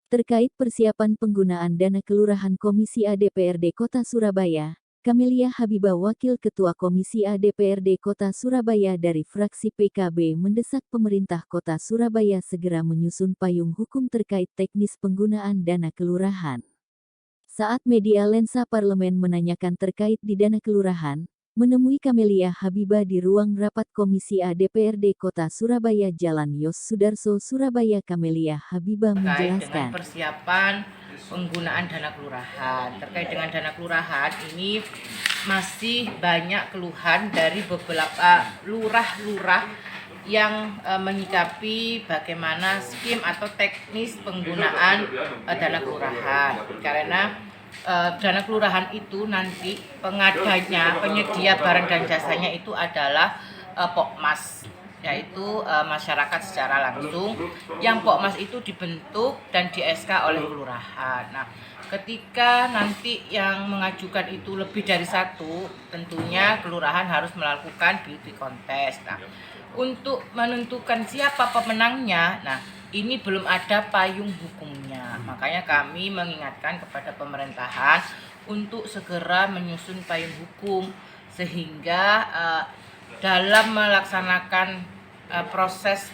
Terkait persiapan penggunaan dana kelurahan Komisi A DPRD Kota Surabaya, Camelia Habibah Wakil Ketua Komisi A DPRD Kota Surabaya dari fraksi PKB mendesak pemerintah Kota Surabaya segera menyusun payung hukum terkait teknis penggunaan dana kelurahan. Saat media Lensa Parlemen menanyakan terkait di dana kelurahan, menemui Camelia Habibah di ruang rapat Komisi A DPRD Kota Surabaya Jalan Yos Sudarso, Surabaya. Camelia Habibah Terkait dengan menjelaskan. persiapan penggunaan dana kelurahan. Terkait dengan dana kelurahan ini masih banyak keluhan dari beberapa lurah-lurah yang menyikapi bagaimana skim atau teknis penggunaan dana kelurahan. Karena dana kelurahan itu nanti pengadanya, penyedia barang dan jasanya itu adalah Pokmas, yaitu masyarakat secara langsung, yang Pokmas itu dibentuk dan di SK oleh kelurahan. Nah, ketika nanti yang mengajukan itu lebih dari satu, tentunya kelurahan harus melakukan beauty contest. Nah, untuk menentukan siapa pemenangnya, nah ini belum ada payung hukumnya. Makanya kami mengingatkan kepada pemerintahan untuk segera menyusun payung hukum sehingga dalam melaksanakan proses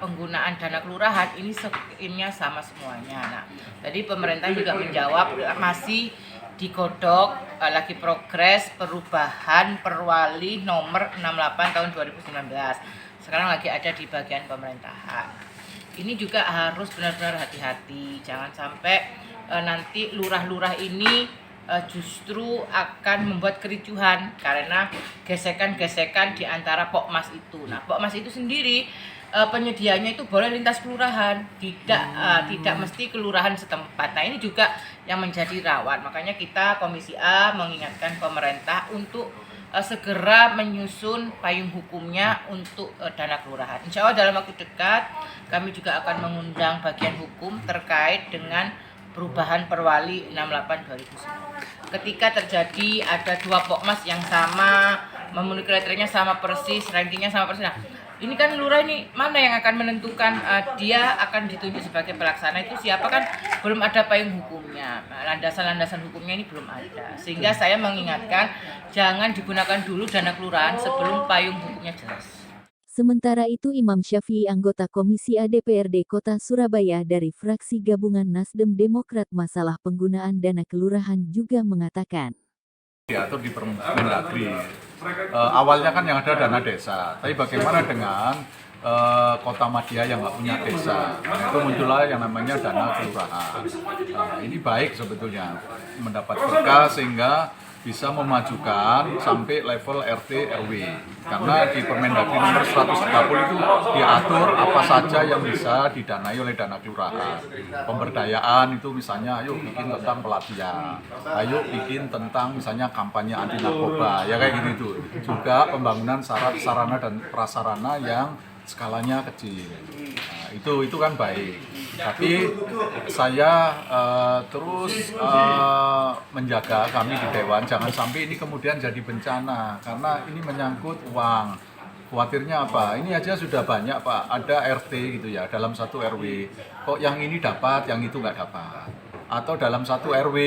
penggunaan dana kelurahan ini skimnya sama semuanya. Nah, tadi pemerintah juga menjawab masih digodok lagi progres perubahan Perwali nomor 68 tahun 2019. Sekarang lagi ada di bagian pemerintahan. Ini juga harus benar-benar hati-hati, jangan sampai nanti lurah-lurah ini justru akan membuat kericuhan karena gesekan-gesekan di antara Pokmas itu. Nah, Pokmas itu sendiri penyedianya itu boleh lintas kelurahan, tidak mesti kelurahan setempat. Nah, ini juga yang menjadi rawan. Makanya kita Komisi A mengingatkan pemerintah untuk segera menyusun payung hukumnya untuk dana kelurahan. Insya Allah dalam waktu dekat kami juga akan mengundang bagian hukum terkait dengan perubahan Perwali 68 2009. Ketika terjadi ada dua Pokmas yang sama, memenuhi kriterianya sama persis, rankingnya sama persis. Nah, ini kan lurah ini mana yang akan menentukan dia akan ditunjuk sebagai pelaksana itu siapa, kan belum ada payung hukumnya. Nah, landasan-landasan hukumnya ini belum ada. Sehingga saya mengingatkan jangan digunakan dulu dana kelurahan sebelum payung hukumnya jelas. Sementara itu Imam Syafi'i anggota Komisi A DPRD Kota Surabaya dari fraksi gabungan Nasdem Demokrat masalah penggunaan dana kelurahan juga mengatakan. Diatur di Permendagri. Awalnya kan yang ada dana desa, tapi bagaimana dengan kota Madia yang nggak punya desa? Nah, itu muncullah yang namanya dana kelurahan. Ini baik sebetulnya, mendapat berkah sehingga bisa memajukan sampai level RT RW. Karena di Permendagri nomor 130 itu diatur apa saja yang bisa didanai oleh dana kelurahan. Pemberdayaan itu misalnya ayo bikin tentang pelatihan, ayo bikin tentang misalnya kampanye anti narkoba, ya kayak gitu. Juga pembangunan sarana dan prasarana yang skalanya kecil. Nah, itu kan baik. Tapi saya terus menjaga kami di Dewan jangan sampai ini kemudian jadi bencana karena ini menyangkut uang. Khawatirnya apa? Ini aja sudah banyak Pak, ada RT gitu ya dalam satu RW. Kok yang ini dapat, yang itu nggak dapat? Atau dalam satu RW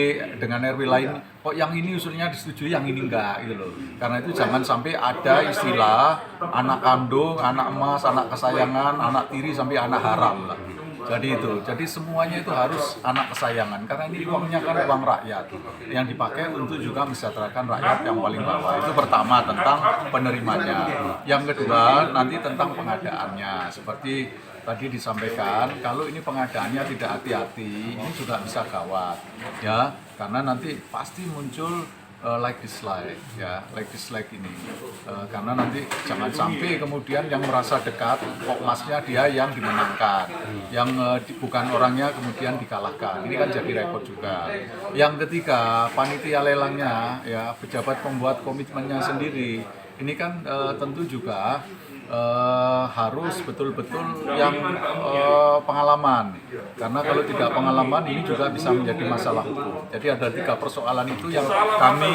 dengan RW lain, kok yang ini usulnya disetujui, yang ini enggak gitu loh. Karena itu jangan sampai ada istilah anak kandung, anak emas, anak kesayangan, anak tiri sampai anak haram lah. Jadi semuanya itu harus anak kesayangan karena ini uangnya kan uang rakyat yang dipakai untuk juga mesejahterakan rakyat yang paling bawah. Itu pertama tentang penerimanya. Yang kedua nanti tentang pengadaannya. Seperti tadi disampaikan, kalau ini pengadaannya tidak hati-hati, ini juga bisa gawat, ya, karena nanti pasti muncul like dislike, ya, like dislike ini, karena nanti jangan sampai kemudian yang merasa dekat, Pokmasnya dia yang dimenangkan, yang bukan orangnya kemudian dikalahkan, ini kan jadi repot juga. Yang ketiga, panitia lelangnya, ya, pejabat pembuat komitmennya sendiri, ini kan tentu juga harus betul-betul yang pengalaman, karena kalau tidak pengalaman ini juga bisa menjadi masalah hukum. Jadi ada 3 persoalan itu yang kami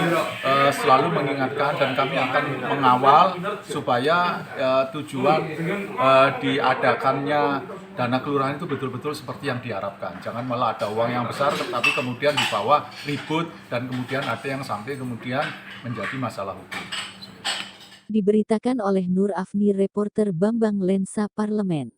selalu mengingatkan, dan kami akan mengawal supaya tujuan diadakannya dana kelurahan itu betul-betul seperti yang diharapkan. Jangan malah ada uang yang besar tapi kemudian dibawa ribut dan kemudian ada yang sampai kemudian menjadi masalah hukum. Diberitakan oleh Nur Afni, reporter Bambang Lensa Parlemen.